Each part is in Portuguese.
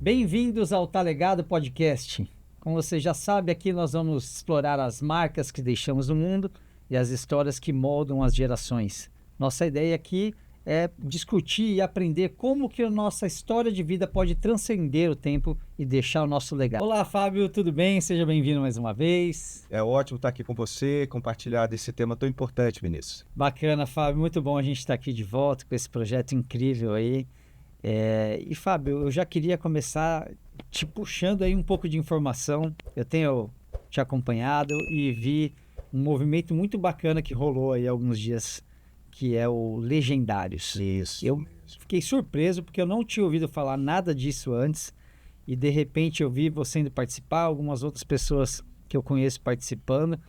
Bem-vindos ao Tá Legado Podcast. Como você já sabe, aqui nós vamos explorar as marcas que deixamos no mundo e as histórias que moldam as gerações. Nossa ideia aqui é discutir e aprender como que a nossa história de vida pode transcender o tempo e deixar o nosso legado. Olá, Fábio, tudo bem? Seja bem-vindo mais uma vez. É ótimo estar aqui com você, compartilhar desse tema tão importante, Vinícius. Bacana, Fábio, muito bom a gente estar aqui de volta com esse projeto incrível aí. E Fábio, eu já queria começar te puxando aí um pouco de informação. Eu tenho te acompanhado e vi um movimento muito bacana que rolou aí há alguns dias, que é o Legendários. Isso. Eu fiquei surpreso porque eu não tinha ouvido falar nada disso antes e de repente eu vi você indo participar, algumas outras pessoas que eu conheço participando.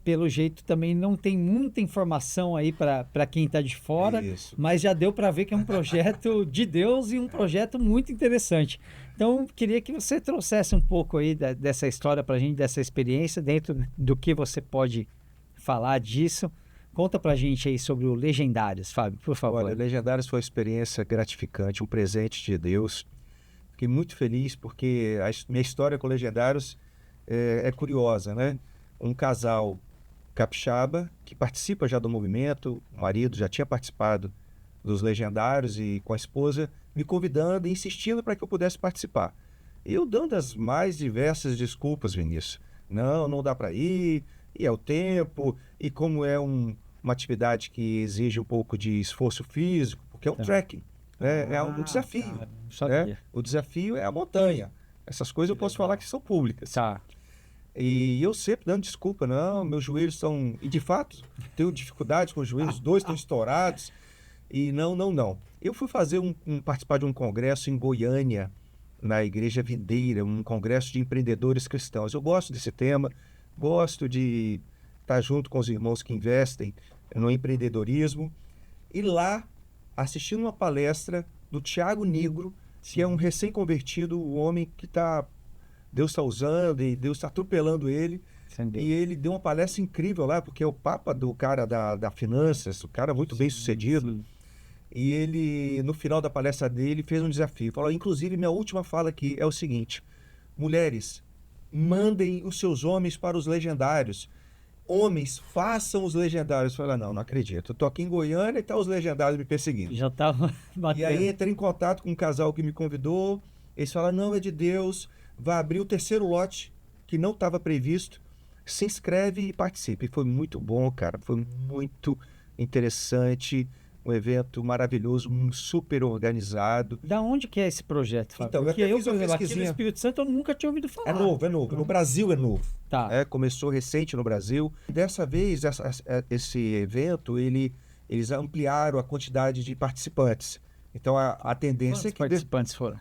Pelo jeito também não tem muita informação aí para quem está de fora, Isso. mas já deu para ver que é um projeto de Deus e um projeto muito interessante. Então, queria que você trouxesse um pouco aí dessa história para a gente, dessa experiência, dentro do que você pode falar disso. Conta para a gente aí sobre o Legendários, Fábio, por favor. Olha, Legendários foi uma experiência gratificante, um presente de Deus. Fiquei muito feliz porque minha história com Legendários é curiosa, né? Um casal capixaba que participa já do movimento, o marido já tinha participado dos Legendários e com a esposa me convidando e insistindo para que eu pudesse participar. Eu dando as mais diversas desculpas, Vinícius. Não dá para ir, e é o tempo, e como é uma atividade que exige um pouco de esforço físico, porque é um trekking, né? É um desafio. Cara, não Né? sabia. O desafio é a montanha. Essas coisas eu posso falar que são públicas. Tá. E eu sempre dando desculpa, não, meus joelhos estão... E de fato, tenho dificuldades com os joelhos, os dois estão estourados. E não. Eu fui fazer participar de um congresso em Goiânia, na Igreja Videira, um congresso de empreendedores cristãos. Eu gosto desse tema, gosto de estar junto com os irmãos que investem no empreendedorismo. E lá, assistindo uma palestra do Tiago Nigro, que é um recém-convertido, um homem que Deus está usando e Deus está atropelando ele. E ele deu uma palestra incrível lá, porque é o papa do cara da finanças, o cara muito bem sucedido. Sim. E ele, no final da palestra dele, fez um desafio. Falou, inclusive, minha última fala aqui é o seguinte: mulheres, mandem os seus homens para os legendários. Homens, façam os legendários. Eu falei, não acredito. Eu tô aqui em Goiânia e tá os legendários me perseguindo. Já estava E aí entrei em contato com um casal que me convidou. Eles falaram, não, é de Deus. Vai abrir o terceiro lote, que não estava previsto. Se inscreve e participe. Foi muito bom, cara. Foi muito interessante. Um evento maravilhoso, super organizado. Da onde que é esse projeto, Fábio? Então, eu Porque até eu, fiz por uma exemplo, aqui no pesquisinha. Espírito Santo eu nunca tinha ouvido falar. É novo. No Brasil é novo. Tá. Começou recente no Brasil. Dessa vez, esse evento, eles ampliaram a quantidade de participantes. Então, a tendência é Quantos que... participantes foram?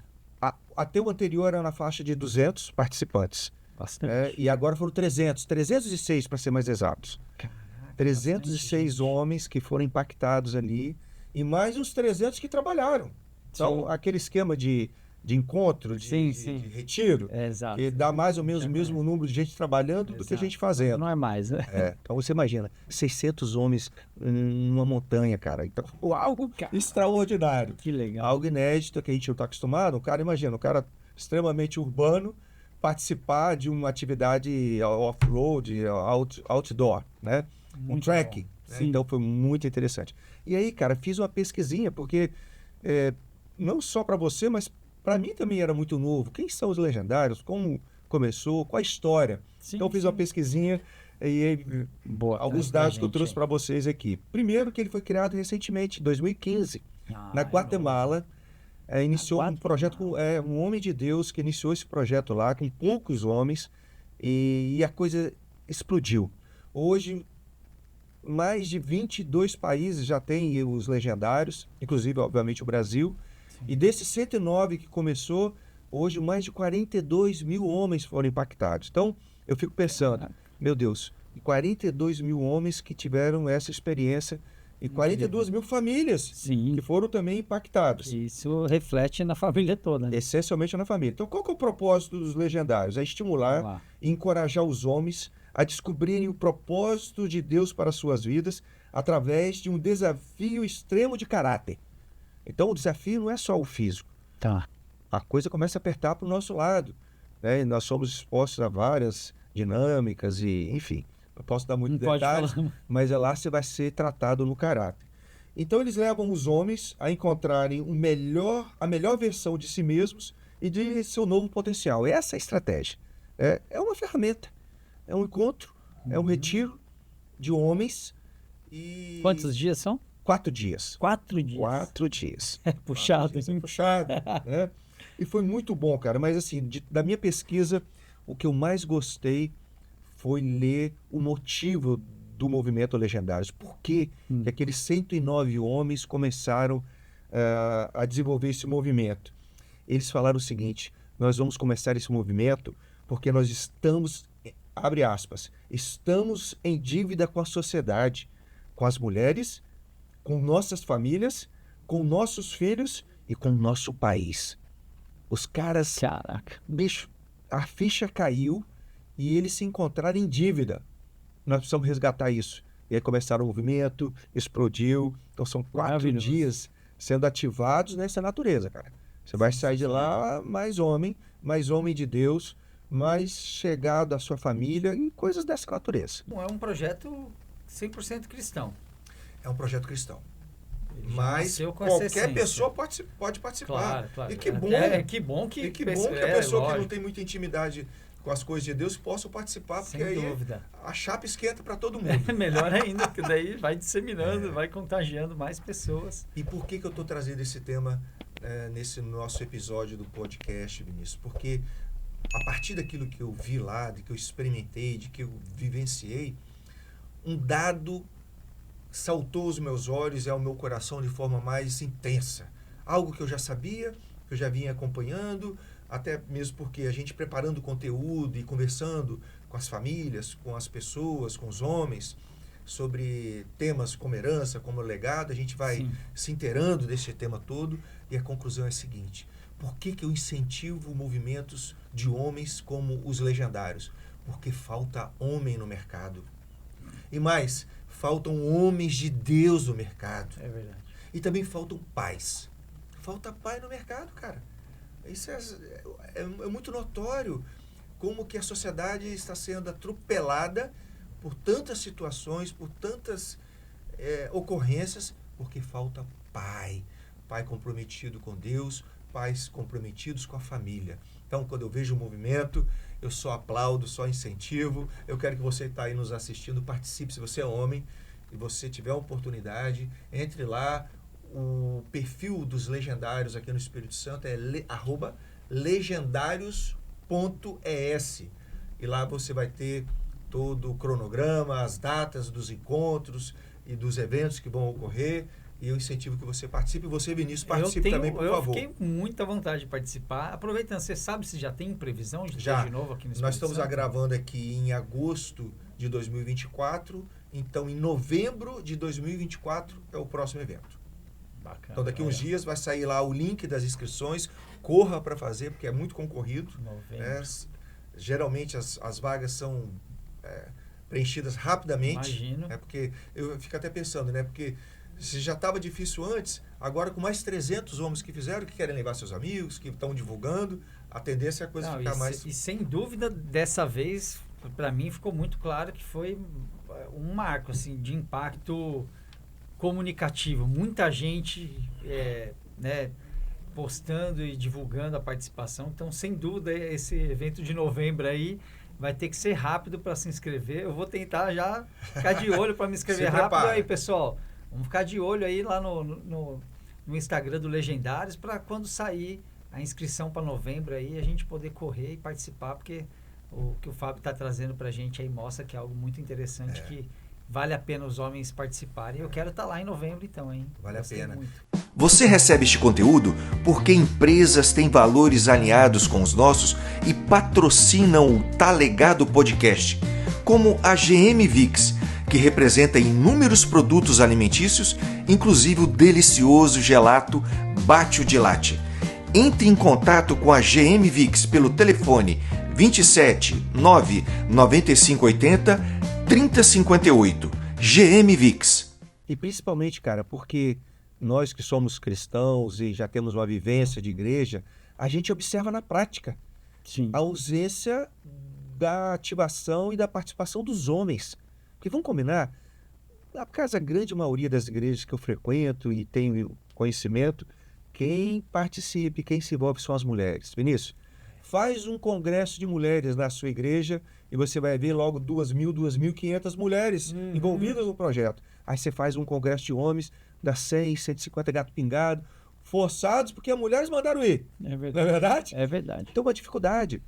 Até o anterior era na faixa de 200 participantes. Bastante. E agora foram 306 para ser mais exatos. Caraca, 306 bastante gente. homens que foram impactados ali e mais uns 300 que trabalharam. Então, Sim. aquele esquema de encontro, Sim. de retiro, Exato. que dá mais ou menos o mesmo número de gente trabalhando do que gente fazendo. Não é mais, né? Então você imagina, 600 homens numa montanha, cara. Então, algo Cara, extraordinário. que legal. Algo inédito que a gente não está acostumado. O cara, imagina, um cara extremamente urbano participar de uma atividade off-road, outdoor, né? Muito Trekking. bom. Né? Sim. Então foi muito interessante. E aí, cara, fiz uma pesquisinha, porque não só para você, mas para mim também era muito novo. Quem são os legendários? Como começou? Qual a história? Sim, Então fiz uma pesquisinha e Boa. alguns dados que eu trouxe para vocês aqui. Primeiro que ele foi criado recentemente, em 2015, na Guatemala. Iniciou um projeto com um homem de Deus que iniciou esse projeto lá com poucos homens e a coisa explodiu. Hoje, mais de 22 países já têm os legendários, inclusive, obviamente, o Brasil. Sim. E desses 109 que começou, hoje mais de 42 mil homens foram impactados. Então, eu fico pensando, meu Deus, 42 mil homens que tiveram essa experiência e 42 mil famílias Sim. que foram também impactadas. Isso reflete na família toda, né? Essencialmente na família. Então, qual que é o propósito dos legendários? É estimular e encorajar os homens a descobrirem o propósito de Deus para as suas vidas através de um desafio extremo de caráter. Então, o desafio não é só o físico. Tá. a coisa começa a apertar para o nosso lado, né? E nós somos expostos a várias dinâmicas e, enfim, não posso dar muito Não pode detalhes, falar. mas lá você vai ser tratado no caráter. Então eles levam os homens a encontrarem a melhor versão de si mesmos e de seu novo potencial. Essa é a estratégia. É uma ferramenta, é um encontro, é um retiro de homens e... Quantos dias são? 4 dias. 4 dias. 4 dias. É puxado. Puxado, né? E foi muito bom, cara. Mas assim, da minha pesquisa, o que eu mais gostei foi ler o motivo do movimento Legendários. Por que que aqueles 109 homens começaram a desenvolver esse movimento? Eles falaram o seguinte: nós vamos começar esse movimento porque nós estamos, abre aspas, estamos em dívida com a sociedade, com as mulheres, com nossas famílias, com nossos filhos e com o nosso país. Os caras, Caraca. bicho, a ficha caiu e eles se encontraram em dívida. Nós precisamos resgatar isso. E aí começaram o movimento, explodiu. Então são 4 dias sendo ativados nessa natureza, cara. Você vai sair de lá mais homem de Deus, mais chegado à sua família e coisas dessa natureza. É um projeto 100% cristão. É um projeto cristão. Ele já Mas nasceu com essa qualquer essência. pessoa pode participar. Claro. E que bom, que bom que a pessoa que não tem muita intimidade com as coisas de Deus possa participar, porque Sem dúvida. A chapa esquenta para todo mundo. Melhor ainda, porque daí vai disseminando, vai contagiando mais pessoas. E por que eu estou trazendo esse tema nesse nosso episódio do podcast, Vinícius? Porque a partir daquilo que eu vi lá, de que eu experimentei, de que eu vivenciei, um dado saltou aos meus olhos e ao meu coração de forma mais intensa. Algo que eu já sabia, que eu já vinha acompanhando, até mesmo porque a gente preparando conteúdo e conversando com as famílias, com as pessoas, com os homens, sobre temas como herança, como legado, a gente vai se inteirando desse tema todo e a conclusão é a seguinte: por que eu incentivo movimentos de homens como os legendários? Porque falta homem no mercado. E mais, faltam homens de Deus no mercado. É verdade. E também faltam pais. Falta pai no mercado, cara. Isso é muito notório como que a sociedade está sendo atropelada por tantas situações, por tantas ocorrências, porque falta pai. Pai comprometido com Deus, pais comprometidos com a família. Então, quando eu vejo o movimento, eu só aplaudo, só incentivo. Eu quero que você que está aí nos assistindo, participe. Se você é homem e você tiver a oportunidade, entre lá. O perfil dos legendários aqui no Espírito Santo é @legendarios.es. E lá você vai ter todo o cronograma, as datas dos encontros e dos eventos que vão ocorrer. E eu incentivo que você participe. E você, Vinícius, participe também, por favor. Eu fiquei com muita vontade de participar. Aproveitando, você sabe se já tem previsão de já. ter de novo aqui no Espírito Nós estamos Santo? gravando aqui em agosto de 2024. Então, em novembro de 2024 é o próximo evento. Bacana, então, daqui uns dias vai sair lá o link das inscrições. Corra para fazer, porque é muito concorrido. Geralmente as vagas são preenchidas rapidamente. Imagino. Porque eu fico até pensando, né? Porque se já estava difícil antes, agora com mais 300 homens que fizeram, que querem levar seus amigos, que estão divulgando, a tendência é a coisa ficar mais... E sem dúvida, dessa vez, para mim ficou muito claro que foi um marco assim, de impacto comunicativo. Muita gente postando e divulgando a participação. Então, sem dúvida, esse evento de novembro aí vai ter que ser rápido para se inscrever. Eu vou tentar já ficar de olho para me inscrever rápido. Aí, pessoal, vamos ficar de olho aí lá no Instagram do Legendários para quando sair a inscrição para novembro aí a gente poder correr e participar, porque o que o Fábio está trazendo para a gente aí mostra que é algo muito interessante que vale a pena os homens participarem. Eu quero estar lá em novembro então, hein? Vale a pena. Muito. Você recebe este conteúdo porque empresas têm valores alinhados com os nossos e patrocinam o Tá Legado Podcast, como a GM Vix, que representa inúmeros produtos alimentícios, inclusive o delicioso gelato Bátio de Latte. Entre em contato com a GM Vix pelo telefone 27 9 9580 3058. GM Vix. E principalmente, cara, porque nós que somos cristãos e já temos uma vivência de igreja, a gente observa na prática Sim. a ausência da ativação e da participação dos homens. Porque vamos combinar, na casa grande maioria das igrejas que eu frequento e tenho conhecimento, quem participa e quem se envolve são as mulheres. Vinícius, faz um congresso de mulheres na sua igreja e você vai ver logo 2.000, 2.500 mulheres envolvidas no projeto. Aí você faz um congresso de homens, dá 100, 150 gato pingado, forçados porque as mulheres mandaram ir. É verdade. Não é verdade? É verdade. Então, uma dificuldade.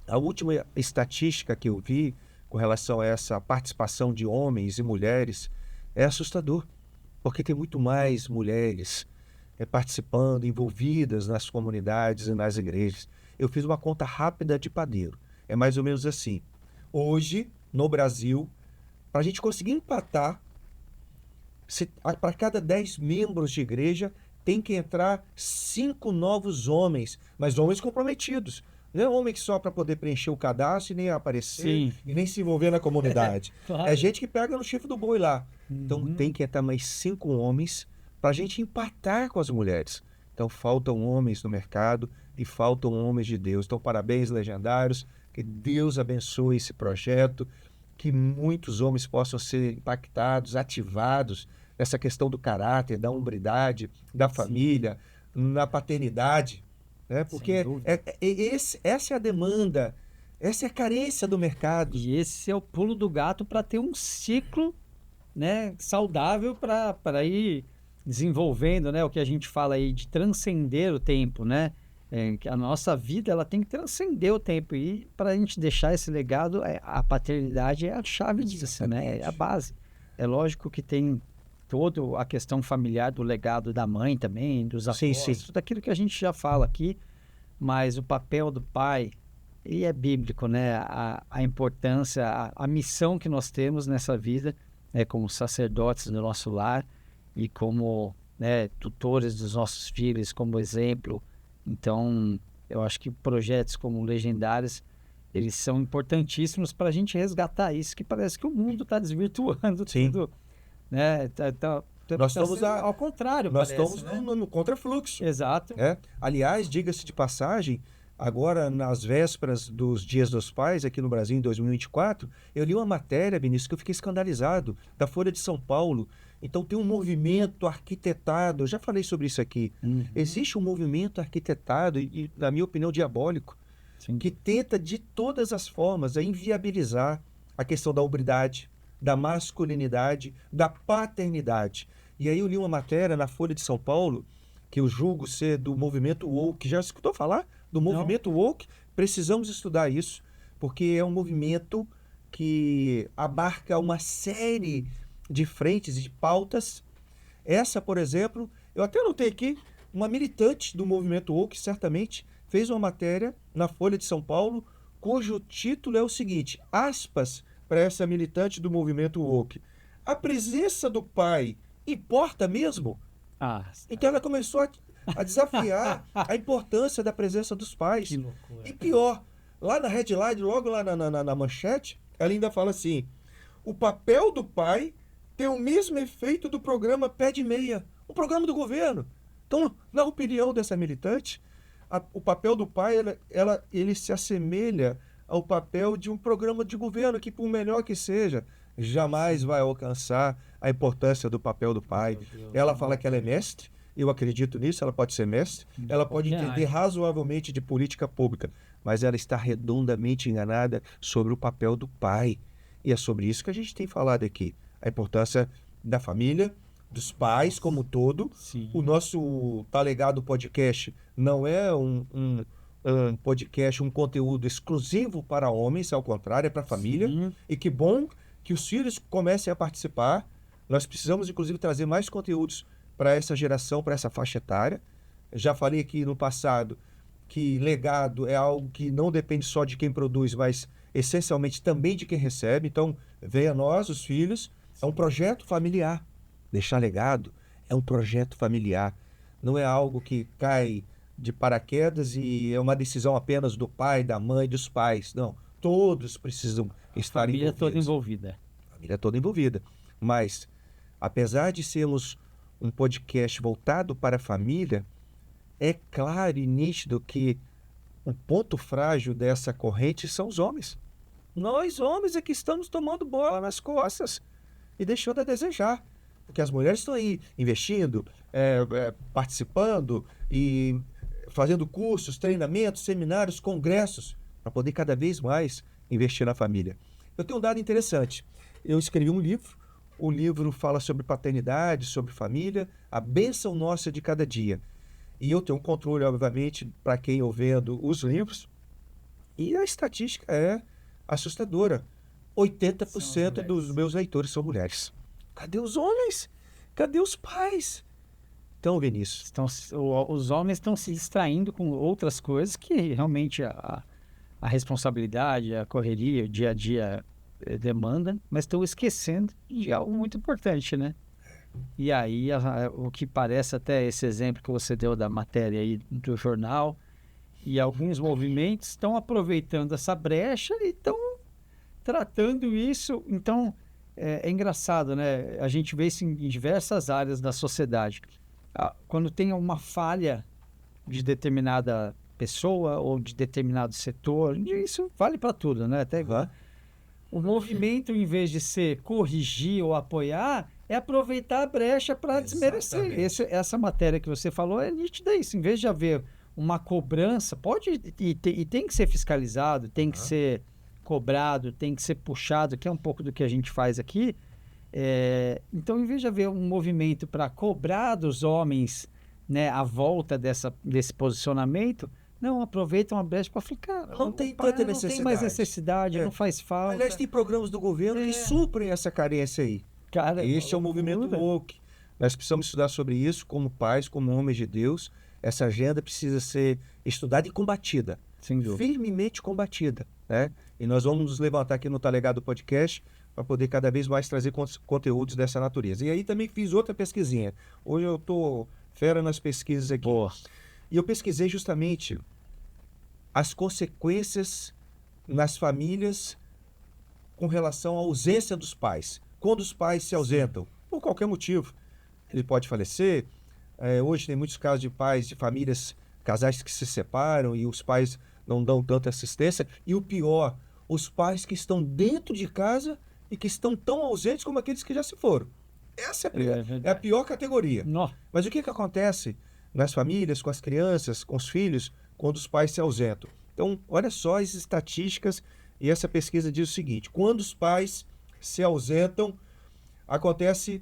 A última estatística que eu vi com relação a essa participação de homens e mulheres é assustador, porque tem muito mais mulheres participando, envolvidas nas comunidades e nas igrejas. Eu fiz uma conta rápida de padeiro. É mais ou menos assim. Hoje, no Brasil, para a gente conseguir empatar, para cada 10 membros de igreja, tem que entrar 5 novos homens, mas homens comprometidos. Não é homem que só para poder preencher o cadastro e nem aparecer, Sim. e nem se envolver na comunidade. Claro. É gente que pega no chifre do boi lá. Então tem que entrar mais 5 homens para a gente empatar com as mulheres. Então faltam homens no mercado e faltam homens de Deus. Então parabéns, legendários, que Deus abençoe esse projeto, que muitos homens possam ser impactados, ativados nessa questão do caráter, da hombridade, da família, na paternidade. Né? Porque essa é a demanda, essa é a carência do mercado. E esse é o pulo do gato para ter um ciclo, né, saudável para ir desenvolvendo, né, o que a gente fala aí de transcender o tempo, né? Que a nossa vida ela tem que transcender o tempo e para a gente deixar esse legado, a paternidade é a chave disso, né? É a base. É lógico que tem toda a questão familiar do legado da mãe também, dos avós, tudo aquilo que a gente já fala aqui, mas o papel do pai, ele é bíblico, né? A importância, a missão que nós temos nessa vida, como sacerdotes do nosso lar e como, né, tutores dos nossos filhos, como exemplo. Então, eu acho que projetos como Legendários, eles são importantíssimos para a gente resgatar isso, que parece que o mundo está desvirtuando tudo. Né? Nós estamos ao contrário, nós parece, estamos né? no contrafluxo. Exato. Aliás, diga-se de passagem, agora nas vésperas dos Dias dos Pais, aqui no Brasil, em 2024, eu li uma matéria, Vinícius, que eu fiquei escandalizado, da Folha de São Paulo. Então tem um movimento arquitetado, eu já falei sobre isso aqui. Existe um movimento arquitetado e, na minha opinião, diabólico, que tenta de todas as formas inviabilizar a questão da hombridade, da masculinidade, da paternidade. E aí eu li uma matéria na Folha de São Paulo, que eu julgo ser do movimento woke. Já escutou falar do movimento woke? Precisamos estudar isso, porque é um movimento que abarca uma série de frentes e de pautas. Essa, por exemplo, eu até anotei aqui, uma militante do movimento woke, certamente, fez uma matéria na Folha de São Paulo, cujo título é o seguinte, aspas, para essa militante do movimento woke: a presença do pai importa mesmo? Então ela começou a desafiar a importância da presença dos pais. Que loucura. E pior, lá na headline, logo lá na manchete, ela ainda fala assim: o papel do pai tem o mesmo efeito do programa Pé de Meia, o programa do governo. Então, na opinião dessa militante, o papel do pai ele se assemelha ao papel de um programa de governo que, por melhor que seja, jamais vai alcançar a importância do papel do pai. Ela fala que ela é mestre, eu acredito nisso, ela pode ser mestre, ela pode entender razoavelmente de política pública, mas ela está redondamente enganada sobre o papel do pai. E é sobre isso que a gente tem falado aqui, a importância da família, dos pais como um todo. Sim. O nosso Tá Legado podcast não é um podcast, um conteúdo exclusivo para homens, ao contrário, é para a família. Sim. E que bom que os filhos comecem a participar. Nós precisamos, inclusive, trazer mais conteúdos para essa geração, para essa faixa etária. Já falei aqui no passado que legado é algo que não depende só de quem produz, mas essencialmente também de quem recebe. Então, venha nós, os filhos. É um projeto familiar. Deixar legado é um projeto familiar. Não é algo que cai de paraquedas e é uma decisão apenas do pai, da mãe, dos pais. Não, todos precisam estar envolvidos. Família toda envolvida. Família toda envolvida. Mas, apesar de sermos um podcast voltado para a família, é claro e nítido que o ponto frágil dessa corrente são os homens. Nós, homens, é que estamos tomando bola nas costas e deixando a desejar. Porque as mulheres estão aí investindo, participando e fazendo cursos, treinamentos, seminários, congressos, para poder cada vez mais investir na família. Eu tenho um dado interessante. Eu escrevi um livro. O livro fala sobre paternidade, sobre família, a bênção nossa de cada dia. E eu tenho um controle, obviamente, para quem eu vendo os livros. E a estatística é assustadora. 80% dos meus leitores são mulheres. Cadê os homens? Cadê os pais? Então, Vinícius. Os homens estão se distraindo com outras coisas que realmente a responsabilidade, a correria, o dia a dia demanda, mas estão esquecendo de algo muito importante, né? E aí, o que parece até esse exemplo que você deu da matéria aí do jornal, e alguns movimentos estão aproveitando essa brecha e estão tratando isso. Então, é engraçado, né? A gente vê isso em diversas áreas da sociedade. Quando tem uma falha de determinada pessoa ou de determinado setor, isso vale para tudo, né? Até o movimento, em vez de ser corrigir ou apoiar, é aproveitar a brecha para desmerecer. Essa matéria que você falou é nítida isso. Em vez de haver uma cobrança, e tem que ser fiscalizado, tem que ser cobrado, tem que ser puxado, que é um pouco do que a gente faz aqui. Então, em vez de haver um movimento para cobrar dos homens, né, a volta desse posicionamento, não, aproveitam a brecha para ficar. Não tem tanta necessidade. Não tem mais necessidade, não faz falta. Aliás, tem programas do governo que suprem essa carência aí. Cara, este é o movimento woke. Nós precisamos estudar sobre isso como pais, como homens de Deus. Essa agenda precisa ser estudada e combatida. Sem dúvida. Firmemente combatida, né? E nós vamos nos levantar aqui no Tá Ligado Podcast para poder cada vez mais trazer conteúdos dessa natureza. E aí também fiz outra pesquisinha. Hoje eu tô fera nas pesquisas aqui. Boa. E eu pesquisei justamente as consequências nas famílias com relação à ausência dos pais. Quando os pais se ausentam, por qualquer motivo, ele pode falecer. Hoje tem muitos casos de pais, de famílias, casais que se separam e os pais não dão tanta assistência. E o pior, os pais que estão dentro de casa e que estão tão ausentes como aqueles que já se foram. Essa é a pior categoria. Não. Mas o que acontece nas famílias, com as crianças, com os filhos, quando os pais se ausentam? Então, olha só as estatísticas, e essa pesquisa diz o seguinte: quando os pais se ausentam, acontece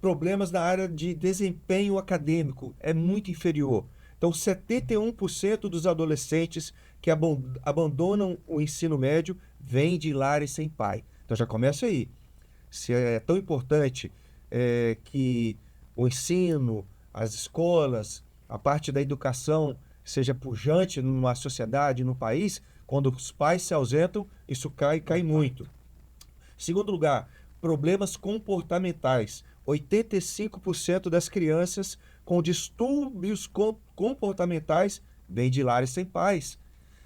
problemas na área de desempenho acadêmico, é muito inferior. Então, 71% dos adolescentes que abandonam o ensino médio vêm de lares sem pai. Então, já começa aí. Se é tão importante que o ensino, as escolas, a parte da educação seja pujante numa sociedade, num país, quando os pais se ausentam, isso cai muito. Segundo lugar, problemas comportamentais. 85% das crianças com distúrbios comportamentais vêm de lares sem pais.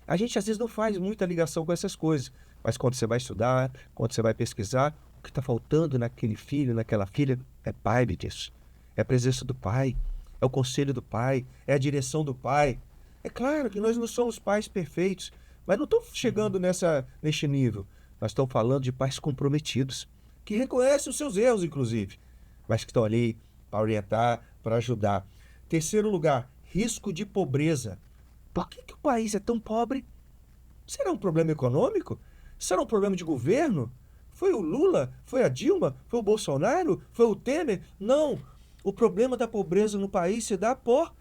A gente às vezes não faz muita ligação com essas coisas, mas quando você vai estudar, quando você vai pesquisar, o que está faltando naquele filho, naquela filha, é pai, disso. É a presença do pai, é o conselho do pai, é a direção do pai. É claro que nós não somos pais perfeitos, mas não estamos chegando neste nível. Nós estamos falando de pais comprometidos, que reconhecem os seus erros, inclusive, mas que estão ali para orientar, para ajudar. Terceiro lugar, risco de pobreza. Por que o país é tão pobre? Será um problema econômico? Será um problema de governo? Foi o Lula? Foi a Dilma? Foi o Bolsonaro? Foi o Temer? Não. O problema da pobreza no país se dá por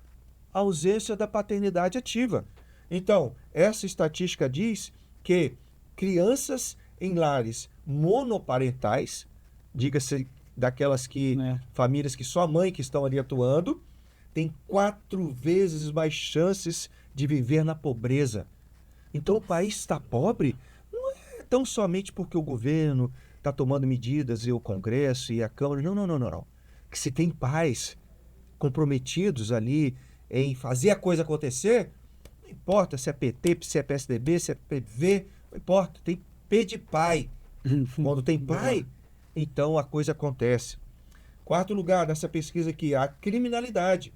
ausência da paternidade ativa. Então, essa estatística diz que crianças em lares monoparentais, diga-se daquelas famílias que só a mãe que estão ali atuando, tem 4 vezes mais chances de viver na pobreza. Então, o país está pobre não é tão somente porque o governo está tomando medidas e o Congresso e a Câmara. Não. Que se tem pais comprometidos ali em fazer a coisa acontecer, não importa se é PT, se é PSDB, se é PV, não importa, tem P de pai. Quando tem pai, então a coisa acontece. Quarto lugar, nessa pesquisa aqui, a criminalidade.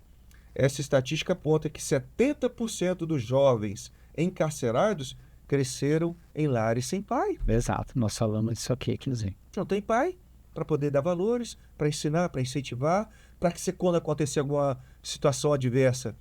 essa estatística aponta que 70% dos jovens encarcerados cresceram em lares sem pai. Exato, nós falamos disso aqui, inclusive. Não tem pai para poder dar valores, para ensinar, para incentivar, para que você, quando acontecer alguma situação adversa,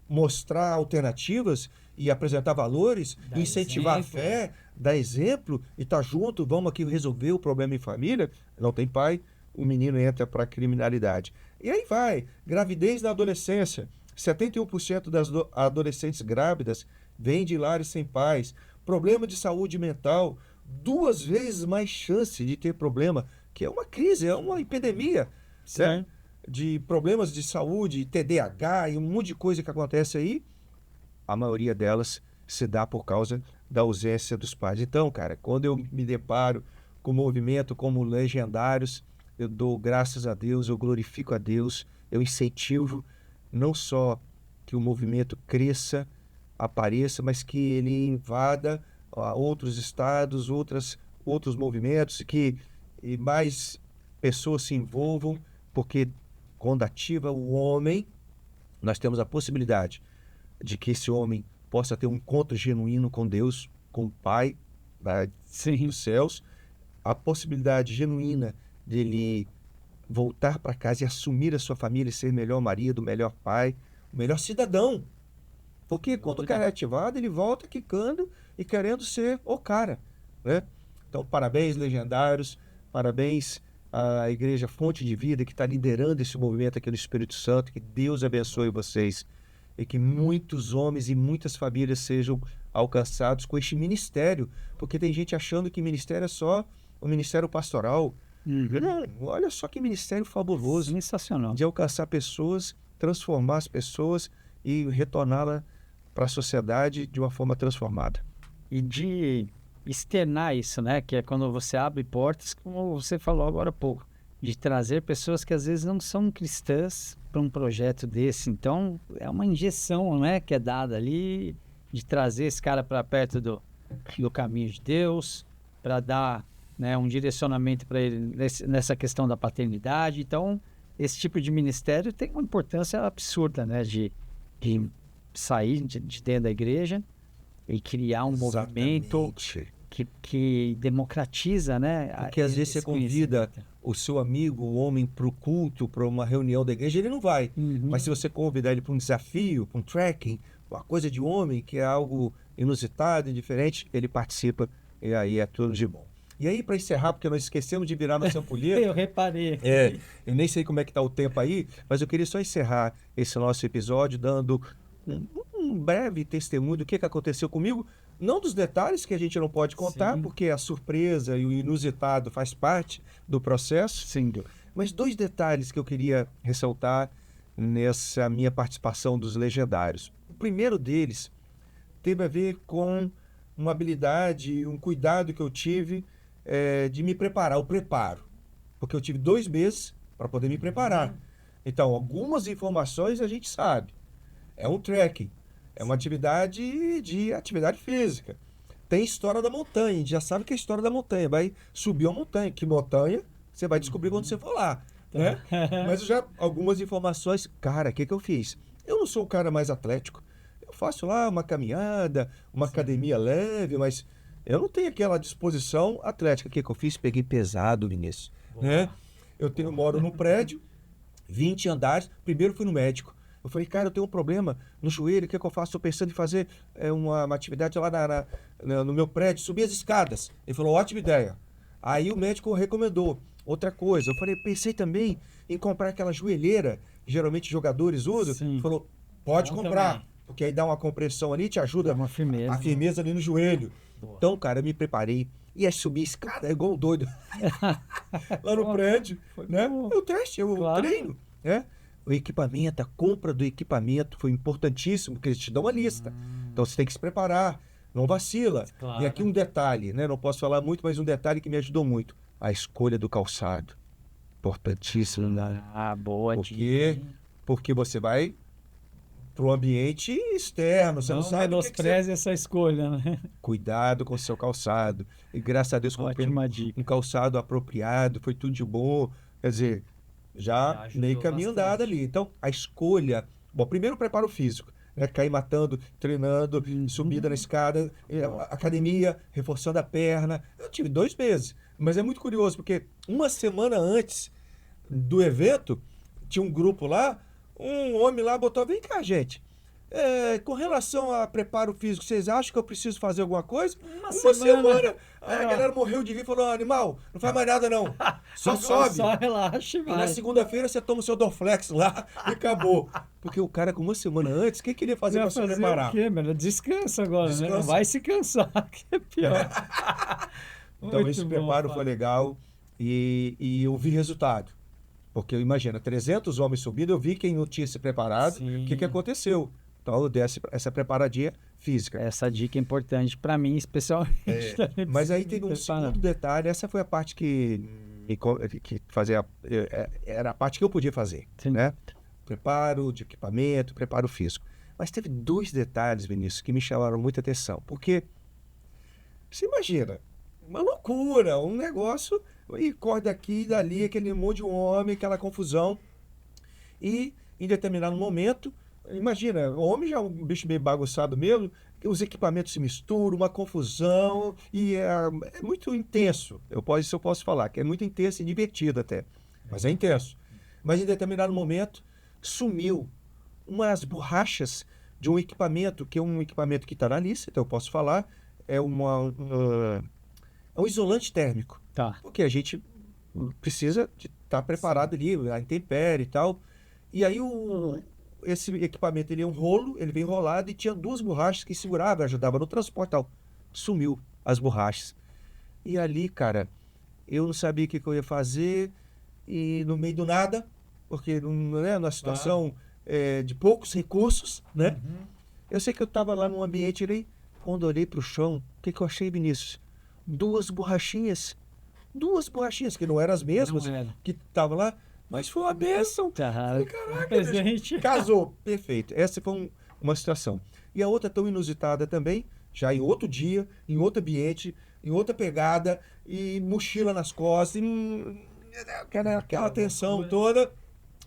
mostrar alternativas e apresentar valores, Dar incentivar exemplo. a fé, dar exemplo e estar junto, vamos aqui resolver o problema em família. Não tem pai, o menino entra para a criminalidade. E aí vai, gravidez na adolescência. 71% das adolescentes grávidas vêm de lares sem pais. Problema de saúde mental, 2 vezes mais chance de ter problema, que é uma crise, é uma epidemia, né? De problemas de saúde, TDAH e um monte de coisa que acontece aí. A maioria delas se dá por causa da ausência dos pais. Então, cara, quando eu me deparo com o movimento como Legendários, eu dou graças a Deus, eu glorifico a Deus, eu incentivo não só que o movimento cresça, apareça, mas que ele invada outros estados, outros movimentos, que e mais pessoas se envolvam, porque quando ativa o homem, nós temos a possibilidade de que esse homem possa ter um encontro genuíno com Deus, com o Pai dos céus, a possibilidade genuína dele voltar para casa e assumir a sua família, ser melhor marido, melhor pai, o melhor cidadão. Porque quando o cara é ativado, ele volta quicando e querendo ser o cara, né? Então, parabéns, Legendários, parabéns à Igreja Fonte de Vida, que está liderando esse movimento aqui no Espírito Santo. Que Deus abençoe vocês e que muitos homens e muitas famílias sejam alcançados com este ministério, porque tem gente achando que ministério é só o ministério pastoral. Não, olha só que ministério fabuloso, Sensacional. de alcançar pessoas, transformar as pessoas e retorná-la para a sociedade de uma forma transformada. E de externar isso, né? Que é quando você abre portas, como você falou agora há pouco, de trazer pessoas que às vezes não são cristãs para um projeto desse. Então, é uma injeção, né, que é dada ali, de trazer esse cara para perto do caminho de Deus, para dar, né, um direcionamento para ele nessa questão da paternidade. Então, esse tipo de ministério tem uma importância absurda, né, de sair de dentro da igreja e criar um movimento que democratiza, né? Porque às vezes você convida o seu amigo, o homem, para o culto, para uma reunião da igreja, ele não vai. Mas se você convidar ele para um desafio, para um trekking, uma coisa de homem, que é algo inusitado e diferente, ele participa e aí é tudo de bom. E aí, para encerrar, porque nós esquecemos de virar nossa ampulheta. Eu reparei. Eu nem sei como é que está o tempo aí, mas eu queria só encerrar esse nosso episódio dando um breve testemunho do que aconteceu comigo. Não dos detalhes que a gente não pode contar, porque a surpresa e o inusitado faz parte do processo. Sim. Mas 2 detalhes que eu queria ressaltar nessa minha participação dos Legendários. O primeiro deles teve a ver com uma habilidade, um cuidado que eu tive de me preparar, o preparo. Porque eu tive 2 meses para poder me preparar. Então, algumas informações a gente sabe. É um trekking, é uma atividade física. Tem história da montanha, a gente já sabe que é a história da montanha. Vai subir uma montanha. Que montanha você vai descobrir quando você for lá, né? Mas eu já algumas informações. Cara, o que eu fiz? Eu não sou o cara mais atlético. Eu faço lá uma caminhada, uma academia leve, mas eu não tenho aquela disposição atlética. O que eu fiz? Peguei pesado, Vinícius, né? Eu moro num prédio, 20 andares. Primeiro fui no médico. Eu falei, cara, eu tenho um problema no joelho, o que eu faço? Estou pensando em fazer uma atividade lá no meu prédio, subir as escadas. Ele falou, ótima ideia. Aí o médico recomendou outra coisa. Eu falei, pensei também em comprar aquela joelheira, que geralmente jogadores usam. Ele falou, pode comprar, porque aí dá uma compressão ali, te ajuda uma firmeza. a firmeza ali no joelho. Boa. Então, cara, eu me preparei. Ia subir escada, igual um doido. Lá no prédio, né? Eu treino, né? O equipamento, a compra do equipamento foi importantíssimo, porque eles te dão uma lista. Então você tem que se preparar, não vacila. Claro. E aqui um detalhe, né? Não posso falar muito, mas um detalhe que me ajudou muito. A escolha do calçado. Importantíssimo. Boa. Porque você vai para o ambiente externo. Você não sabe menospreze essa escolha, né? Cuidado com o seu calçado. E graças a Deus comprei um calçado apropriado, foi tudo de bom. Quer dizer, já ajudou meio caminho bastante. andado ali. Então, a escolha... Bom, primeiro o preparo físico, né? Cair matando, treinando, subida na escada, academia, reforçando a perna. Eu tive 2 meses. Mas é muito curioso, porque uma semana antes do evento, tinha um grupo lá, um homem lá botou, vem cá, gente. Com relação a preparo físico, vocês acham que eu preciso fazer alguma coisa? Uma semana. Aí a galera morreu de rir e falou, animal, não faz mais nada não. Só sobe. Só relaxa e E na vai. segunda-feira você toma o seu Dorflex lá e acabou. Porque o cara, com uma semana antes, o que queria fazer Vai para se fazer preparar? o quê, mano? Descansa agora, né? Não Descansa. vai se cansar, que é pior. Então Muito esse bom, preparo foi Fábio. legal e eu vi resultado. Porque imagina, 300 homens subindo, eu vi quem não tinha se preparado, Sim. o que aconteceu? Então eu dei essa preparadinha física. Essa dica é importante pra mim, especialmente. também, Mas aí pra teve um me preparar. segundo detalhe, essa foi a parte que fazia, era a parte que eu podia fazer, Sim. né? Preparo de equipamento, preparo físico. Mas teve 2 detalhes, Vinícius, que me chamaram muita atenção. Porque, você imagina, uma loucura, um negócio, e corre daqui e dali, aquele monte de homem, aquela confusão. E, em determinado momento, imagina, o homem já é um bicho meio bagunçado mesmo, os equipamentos se misturam, uma confusão, e é muito intenso. Isso eu posso falar, que é muito intenso e divertido até, mas é intenso. Mas em determinado momento, sumiu umas borrachas de um equipamento, que é um equipamento que está na lista, então eu posso falar, é um isolante térmico. Tá. Porque a gente precisa estar preparado ali, a intempérie e tal. E aí esse equipamento, ele é um rolo, ele vem enrolado e tinha 2 borrachas que seguravam, ajudavam no transporte e tal. Sumiu as borrachas. E ali, cara, eu não sabia o que eu ia fazer e no meio do nada, porque né, numa situação de poucos recursos, né? Eu sei que eu estava lá num ambiente ali, quando eu olhei para o chão, o que eu achei, Vinícius? 2 borrachinhas. 2 borrachinhas, que não eram as mesmas Não era. que estavam lá, mas foi uma bênção. Tá. Caraca, Presente. Casou. Perfeito. Essa foi uma situação. E a outra tão inusitada também, já em outro dia, em outro ambiente, em outra pegada, e mochila nas costas, aquela tensão toda,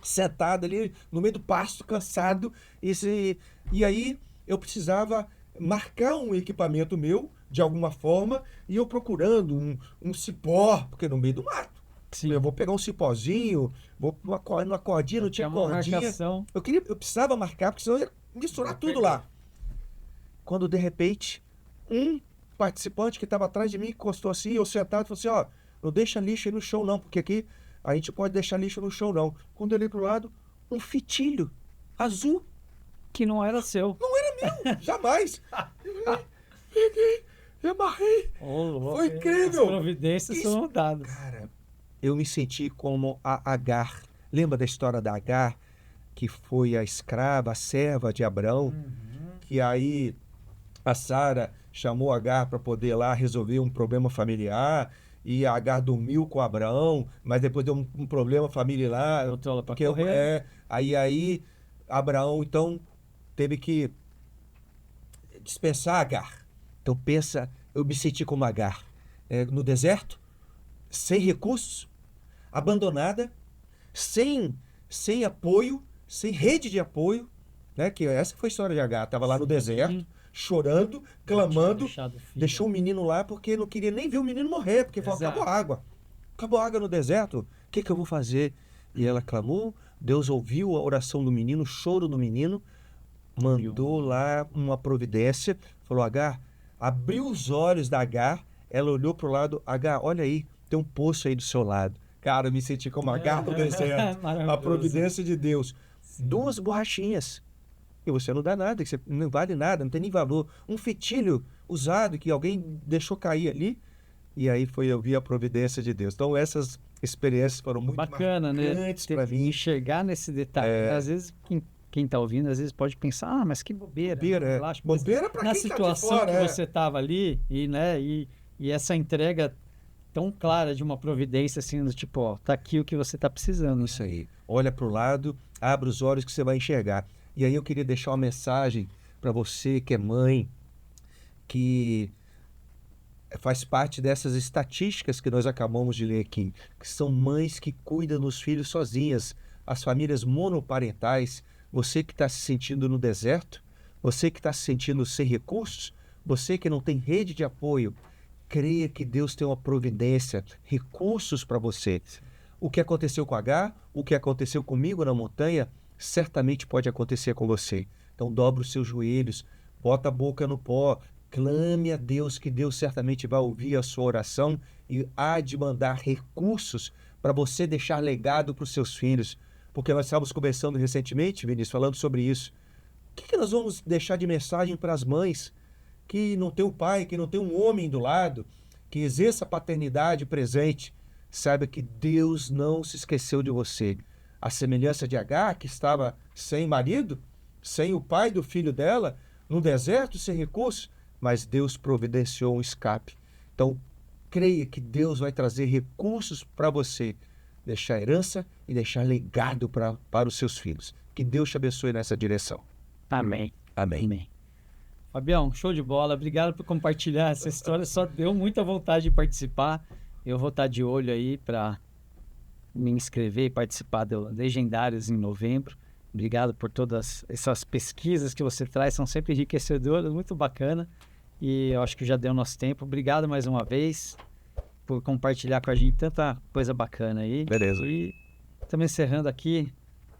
sentado ali no meio do pasto, cansado. E aí eu precisava marcar um equipamento meu, de alguma forma, e eu procurando um cipó, porque no meio do mato. Sim. Eu vou pegar um cipózinho, vou numa cordinha, não tinha É uma cordinha. marcação. Eu precisava marcar, porque senão eu ia misturar tudo lá. Quando, de repente, um participante que estava atrás de mim encostou assim, eu sentado, falou assim, ó, não deixa lixo aí no chão não, porque aqui a gente pode deixar lixo no chão não. Quando eu olhei pro lado, um fitilho azul, Que não era seu. jamais. Eu peguei, eu amarrei. Foi incrível. As providências Isso- são dadas. Cara, eu me senti como a Agar. Lembra da história da Agar? Que foi a escrava, a serva de Abraão? Que aí a Sara chamou Agar para poder lá resolver um problema familiar. E a Agar dormiu com Abraão, mas depois deu um problema familiar. Botou ela pra porque correr. aí Abraão, então, teve que dispensar Agar. Então pensa, eu me senti como Agar. No deserto, sem recursos, abandonada, sem apoio, sem rede de apoio, né? Que essa foi a história de Agar. Estava lá no deserto, chorando, clamando, deixou o menino lá porque não queria nem ver o menino morrer, porque falou, Exato. acabou a água no deserto, o que eu vou fazer? E ela clamou, Deus ouviu a oração do menino, o choro do menino, mandou lá uma providência, falou, Agar, abriu os olhos da Agar, ela olhou para o lado, Agar, olha aí, tem um poço aí do seu lado. Cara, eu me senti como Agar no deserto. A Maravilhoso. providência de Deus. 2 borrachinhas. E você não dá nada, que você não vale nada, não tem nem valor. Um fitilho usado que alguém deixou cair ali. E aí eu vi a providência de Deus. Então essas experiências foram muito Bacana, né? marcantes para mim. Enxergar nesse detalhe. Às vezes, quem tá ouvindo, às vezes pode pensar, ah, mas que bobeira. Bobeira, relaxa. Mas bobeira para na quem tá de situação fora. que você tava ali, e essa entrega tão clara de uma providência, assim, do tipo, ó, tá aqui o que você tá precisando. Isso aí. Olha para o lado, abre os olhos que você vai enxergar. E aí eu queria deixar uma mensagem para você que é mãe, que faz parte dessas estatísticas que nós acabamos de ler aqui, que são mães que cuidam dos filhos sozinhas, as famílias monoparentais, você que está se sentindo no deserto, você que está se sentindo sem recursos, você que não tem rede de apoio, creia que Deus tem uma providência, recursos para você. O que aconteceu com Agar, o que aconteceu comigo na montanha, certamente pode acontecer com você. Então dobra os seus joelhos, bota a boca no pó, clame a Deus, que Deus certamente vai ouvir a sua oração e há de mandar recursos para você deixar legado para os seus filhos. Porque nós estávamos conversando recentemente, Vinícius, falando sobre isso. O que nós vamos deixar de mensagem para as mães que não tem um pai, que não tem um homem do lado, que exerça a paternidade presente? Saiba que Deus não se esqueceu de você. A semelhança de Agar, que estava sem marido, sem o pai do filho dela, no deserto, sem recursos, mas Deus providenciou um escape. Então, creia que Deus vai trazer recursos para você, deixar herança e deixar legado para os seus filhos. Que Deus te abençoe nessa direção. Amém. Amém. Amém. Fabião, show de bola. Obrigado por compartilhar essa história. Só deu muita vontade de participar. Eu vou estar de olho aí para me inscrever e participar do Legendários em novembro. Obrigado por todas essas pesquisas que você traz. São sempre enriquecedoras, muito bacana. E eu acho que já deu nosso tempo. Obrigado mais uma vez por compartilhar com a gente tanta coisa bacana aí. Beleza. E estamos encerrando aqui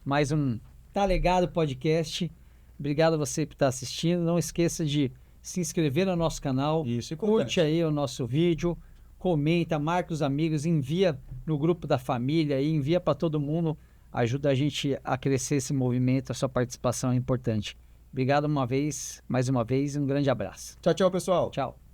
mais um Tá Legado Podcast. Obrigado a você por estar assistindo. Não esqueça de se inscrever no nosso canal. Isso, é curte aí o nosso vídeo, comenta, marca os amigos, envia no grupo da família e envia para todo mundo. Ajuda a gente a crescer esse movimento. A sua participação é importante. Obrigado mais uma vez e um grande abraço. Tchau, tchau, pessoal. Tchau.